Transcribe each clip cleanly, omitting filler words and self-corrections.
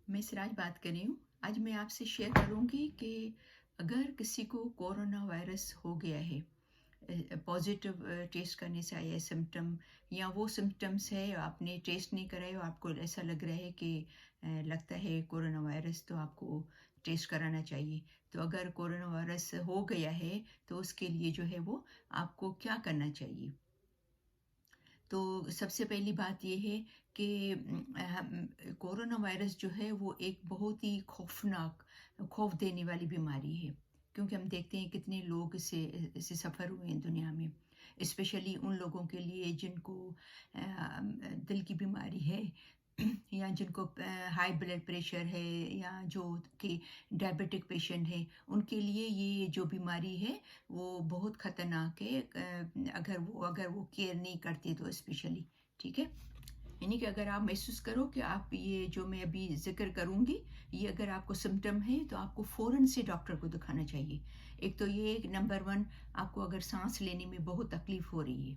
मैं सिराज बात कर रही हूँ। आज मैं आपसे शेयर करूँगी कि अगर किसी को कोरोना वायरस हो गया है, पॉजिटिव टेस्ट करने से आया है सिम्पटम, या वो सिम्पटम्स है आपने टेस्ट नहीं कराए और आपको ऐसा लग रहा है कि लगता है कोरोना वायरस, तो आपको टेस्ट कराना चाहिए। तो अगर कोरोना वायरस हो गया है तो उसके लिए जो है वो आपको क्या करना चाहिए। तो सबसे पहली बात ये है कि कोरोना वायरस जो है वो एक बहुत ही खौफनाक, खौफ देने वाली बीमारी है, क्योंकि हम देखते हैं कितने लोग इससे सफ़र हुए हैं दुनिया में। स्पेशली उन लोगों के लिए जिनको दिल की बीमारी है या जिनको हाई ब्लड प्रेशर है, या जो कि डायबिटिक पेशेंट है, उनके लिए ये जो बीमारी है वो बहुत ख़तरनाक है। अगर वो केयर नहीं करते तो स्पेशली, ठीक है। यानी कि अगर आप महसूस करो कि आप ये जो मैं अभी ज़िक्र करूँगी, ये अगर आपको सिम्पटम है तो आपको फ़ौरन से डॉक्टर को दिखाना चाहिए। एक तो ये नंबर 1, आपको अगर सांस लेने में बहुत तकलीफ़ हो रही है,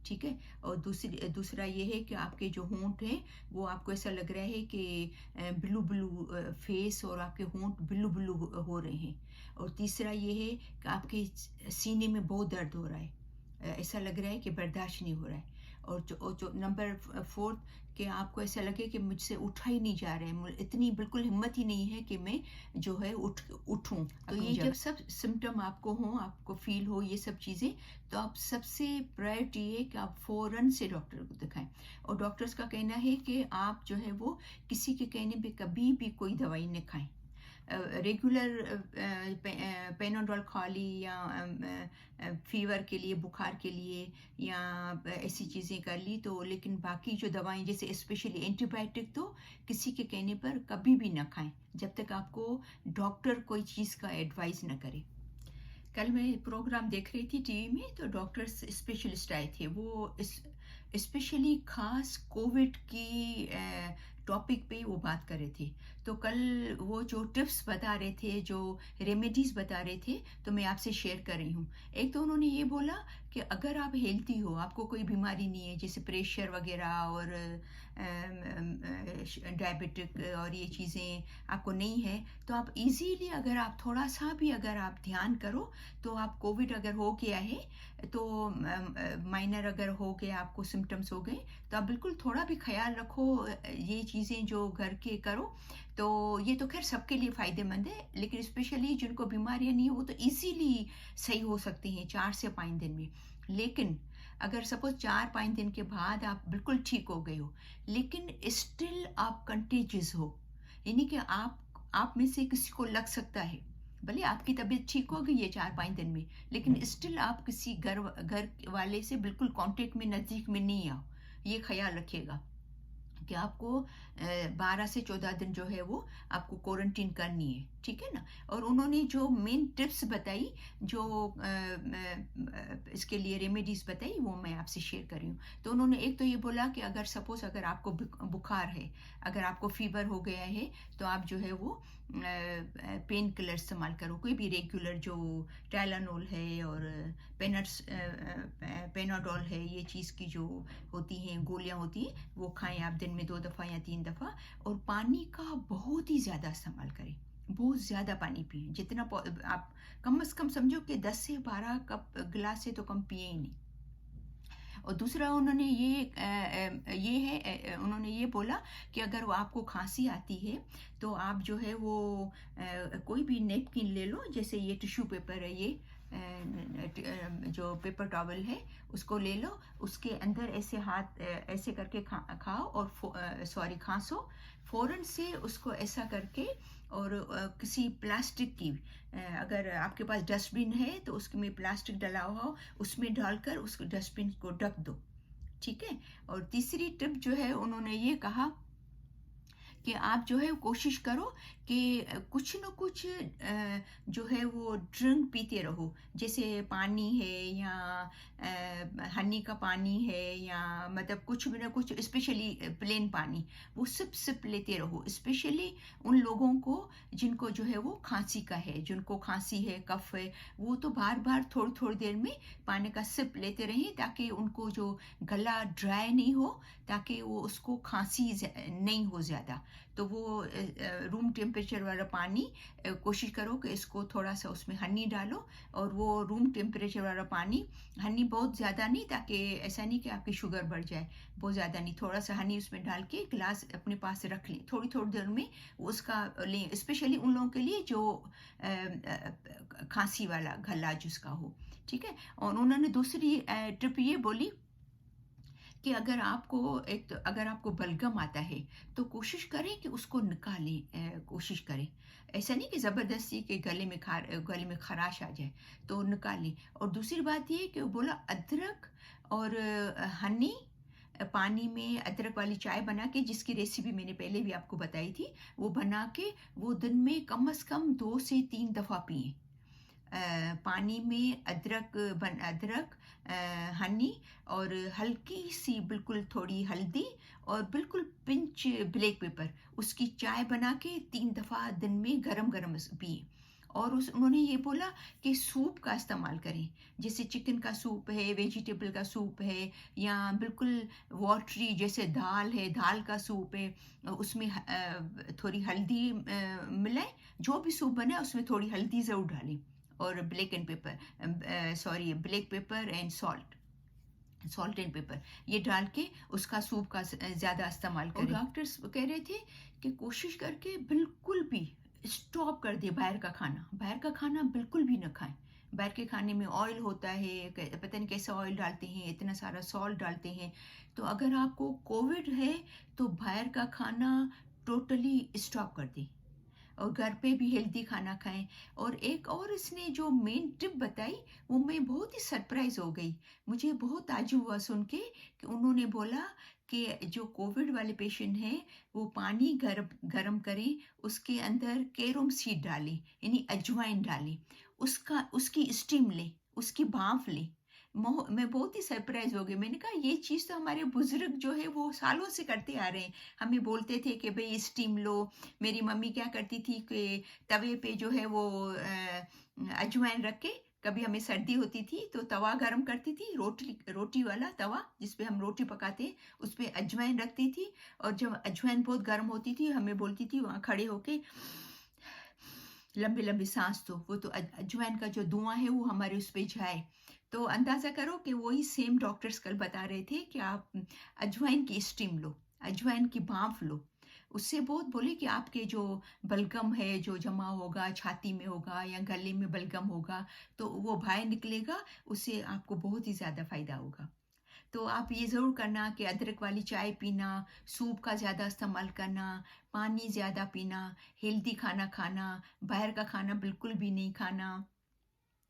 ठीक है। और दूसरा ये है कि आपके जो होंठ हैं वो आपको ऐसा लग रहा है कि ब्लू ब्लू फेस, और आपके होंठ ब्लू ब्लू हो रहे हैं। और तीसरा ये है कि आपके सीने में बहुत दर्द हो रहा है, ऐसा लग रहा है कि बर्दाश्त नहीं हो रहा है। और जो नंबर 4, कि आपको ऐसा लगे कि मुझसे उठा ही नहीं जा रहा है, इतनी बिल्कुल हिम्मत ही नहीं है कि मैं जो है उठूं। तो ये जब सब सिम्टम आपको हों, आपको फील हो ये सब चीज़ें, तो आप सबसे प्रायोरिटी है कि आप फ़ौरन से डॉक्टर को दिखाएं। और डॉक्टर्स का कहना है कि आप जो है वो किसी के कहने पे कभी भी कोई दवाई न खाएं। रेगुलर पेनाडोल खा ली, या फीवर के लिए, बुखार के लिए, या ऐसी चीज़ें कर ली तो, लेकिन बाकी जो दवाएं जैसे स्पेशली एंटीबायोटिक तो किसी के कहने पर कभी भी ना खाएं जब तक आपको डॉक्टर कोई चीज़ का एडवाइस ना करे। कल मैं प्रोग्राम देख रही थी टीवी में, तो डॉक्टर्स स्पेशलिस्ट आए थे, वो स्पेशली खास कोविड की टॉपिक पे वो बात कर रहे थे। तो कल वो जो टिप्स बता रहे थे, जो रेमेडीज़ बता रहे थे, तो मैं आपसे शेयर कर रही हूँ। एक तो उन्होंने ये बोला कि अगर आप हेल्थी हो, आपको कोई बीमारी नहीं है जैसे प्रेशर वगैरह और डायबिटिक और ये चीज़ें आपको नहीं है, तो आप इजीली, अगर आप थोड़ा सा भी अगर आप ध्यान करो, तो आप कोविड अगर हो गया है, तो माइनर अगर हो गया, आपको सिम्टम्स हो गए, तो आप बिल्कुल थोड़ा भी ख्याल रखो, ये चीज़ें जो घर के करो, तो ये तो खैर सबके लिए फ़ायदेमंद है, लेकिन स्पेशली जिनको बीमारियां नहीं है वो तो इजीली सही हो सकती हैं 4 से 5 दिन में। लेकिन अगर सपोज 4-5 दिन के बाद आप बिल्कुल ठीक हो गए हो, लेकिन स्टिल आप कंटेजियस हो, यानी कि आप में से किसी को लग सकता है, भले आपकी तबीयत ठीक हो गई है 4-5 दिन में, लेकिन स्टिल आप किसी घर वाले से बिल्कुल कांटेक्ट में, नज़दीक में नहीं आओ। ये ख्याल रखिएगा कि आपको 12 से 14 दिन जो है वो आपको क्वारंटीन करनी है, ठीक है ना। और उन्होंने जो मेन टिप्स बताई, जो इसके लिए रेमेडीज बताई, वो मैं आपसे शेयर कर रही हूँ। तो उन्होंने एक तो ये बोला कि अगर सपोज अगर आपको बुखार है, अगर आपको फीवर हो गया है, तो आप जो है वो पेन किलर इस्तेमाल करो, कोई भी रेगुलर, जो टाइलेनॉल है और पेनाडोल है, ये चीज़ की जो होती हैं गोलियां होती हैं, वो खाएं आप दिन में 2 दफ़ा या 3 दफ़ा। और पानी का बहुत ही ज़्यादा इस्तेमाल करें, बहुत ज़्यादा पानी पिए, जितना आप कम से कम समझो कि 10 से 12 कप गिलास से तो कम पिए ही नहीं। और दूसरा उन्होंने उन्होंने ये बोला कि अगर वो आपको खांसी आती है, तो आप जो है वो कोई भी नेपकिन ले लो, जैसे ये टिश्यू पेपर है, ये जो पेपर टॉवल है उसको ले लो, उसके अंदर ऐसे हाथ ऐसे करके खाओ, और सॉरी खांसो, फ़ौरन से उसको ऐसा करके, और किसी प्लास्टिक की, अगर आपके पास डस्टबिन है तो उसमें प्लास्टिक डला हुआ हो, उसमें डालकर उस डस्टबिन को ढक दो, ठीक है। और तीसरी टिप जो है, उन्होंने ये कहा कि आप जो है कोशिश करो कि कुछ न कुछ जो है वो ड्रिंक पीते रहो, जैसे पानी है, या हनी का पानी है, या मतलब कुछ भी ना कुछ, स्पेशली प्लेन पानी, वो सिप लेते रहो। स्पेशली उन लोगों को जिनको जो है वो खांसी का है, जिनको खांसी है, कफ है, वो तो बार बार थोड़ी थोड़ी देर में पानी का सिप लेते रहें, ताकि उनको जो गला ड्राई नहीं हो, ताकि वो उसको खांसी नहीं हो ज़्यादा। تو وہ روم ٹیمپریچر والا پانی کوشش کرو کہ اس کو تھوڑا سا اس میں ہنی ڈالو، اور وہ روم ٹیمپریچر والا پانی، ہنی بہت زیادہ نہیں، تاکہ ایسا نہیں کہ آپ کی شوگر بڑھ جائے، بہت زیادہ نہیں، تھوڑا سا ہنی اس میں ڈال کے گلاس اپنے پاس رکھ لیں، تھوڑی تھوڑی دیر میں اس کا لیں، اسپیشلی ان لوگوں کے لیے جو کھانسی والا گلا جس کا ہو، ٹھیک ہے۔ اور انہوں نے دوسری ٹرپ یہ بولی کہ اگر آپ کو بلغم آتا ہے تو کوشش کریں کہ اس کو نکالیں، کوشش کریں، ایسا نہیں کہ زبردستی کہ گلے میں خراش آ جائے تو نکالیں۔ اور دوسری بات یہ کہ وہ بولا ادرک اور ہنی، پانی میں ادرک والی چائے بنا کے، جس کی ریسیپی میں نے پہلے بھی آپ کو بتائی تھی، وہ بنا کے وہ دن میں کم از کم 2 سے 3 دفعہ پئیں۔ پانی میں ادرک، ہنی اور ہلکی سی بالکل تھوڑی ہلدی اور بالکل پنچ بلیک پیپر، اس کی چائے بنا کے 3 دفعہ دن میں گرم گرم پئیں۔ اور انہوں نے یہ بولا کہ سوپ کا استعمال کریں، جیسے چکن کا سوپ ہے، ویجیٹیبل کا سوپ ہے، یا بالکل واٹری جیسے دال ہے، دال کا سوپ ہے، اس میں تھوڑی ہلدی ملائیں، جو بھی سوپ بنے اس میں تھوڑی ہلدی ضرور ڈالیں، اور black paper and salt and paper, یہ ڈال کے اس کا سوپ کا زیادہ استعمال کریں۔ اور ڈاکٹرز کہہ رہے تھے کہ کوشش کر کے بالکل بھی اسٹاپ کر دے باہر کا کھانا بالکل بھی نہ کھائیں۔ باہر کے کھانے میں آئل ہوتا ہے، پتہ نہیں کیسا آئل ڈالتے ہیں، اتنا سارا سالٹ ڈالتے ہیں، تو اگر آپ کو کووڈ ہے تو باہر کا کھانا ٹوٹلی اسٹاپ کر دیں، اور گھر پہ بھی ہیلدی کھانا کھائیں۔ اور ایک اور اس نے جو مین ٹپ بتائی، وہ میں بہت ہی سرپرائز ہو گئی، مجھے بہت تعجب ہوا سن کے، کہ انہوں نے بولا کہ جو کووڈ والے پیشنٹ ہیں وہ پانی گرم کریں، اس کے اندر کیروم سیڈ ڈالیں، یعنی اجوائن ڈالیں، اس کی اسٹیم لیں، اس کی بھاپ لیں۔ میں بہت ہی سرپرائز ہو گئی، میں نے کہا یہ چیز تو ہمارے بزرگ جو ہے وہ سالوں سے کرتے آ رہے ہیں، ہمیں بولتے تھے کہ بھئی اسٹیم لو۔ میری ممی کیا کرتی تھی کہ توے پہ جو ہے وہ اجوائن رکھ کے، کبھی ہمیں سردی ہوتی تھی تو توا گرم کرتی تھی، روٹی والا توا جس پہ ہم روٹی پکاتے، اس پہ اجوائن رکھتی تھی، اور جب اجوائن بہت گرم ہوتی تھی ہمیں بولتی تھی وہاں کھڑے ہو کے لمبے لمبے سانس دو، وہ تو اجوائن کا جو دھواں ہے وہ ہمارے اس پہ جائے۔ تو اندازہ کرو کہ وہی سیم ڈاکٹرز کل بتا رہے تھے کہ آپ اجوائن کی اسٹیم لو، اجوائن کی بھاپ لو، اس سے بہت بولے کہ آپ کے جو بلغم ہے جو جمع ہوگا، چھاتی میں ہوگا یا گلے میں بلغم ہوگا، تو وہ باہر نکلے گا، اس سے آپ کو بہت ہی زیادہ فائدہ ہوگا۔ تو آپ یہ ضرور کرنا کہ ادرک والی چائے پینا، سوپ کا زیادہ استعمال کرنا، پانی زیادہ پینا، ہیلدی کھانا کھانا، باہر کا کھانا بالکل بھی نہیں کھانا،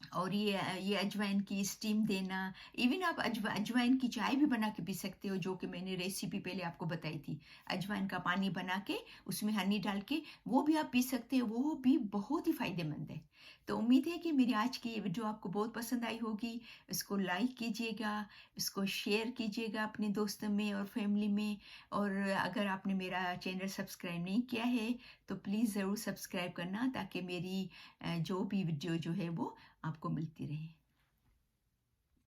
اور یہ اجوائن کی اسٹیم دینا۔ ایون آپ اجوائن کی چائے بھی بنا کے پی سکتے ہو، جو کہ میں نے ریسیپی پہلے آپ کو بتائی تھی، اجوائن کا پانی بنا کے اس میں ہنی ڈال کے وہ بھی آپ پی سکتے ہو، وہ بھی بہت ہی فائدہ مند ہے۔ تو امید ہے کہ میری آج کی یہ ویڈیو آپ کو بہت پسند آئی ہوگی، اس کو لائک کیجیے گا، اس کو شیئر کیجیے گا اپنے دوستوں میں اور فیملی میں، اور اگر آپ نے میرا چینل سبسکرائب نہیں کیا ہے تو پلیز ضرور سبسکرائب کرنا، تاکہ میری جو بھی ویڈیو جو ہے وہ آپ کو ملتی رہے۔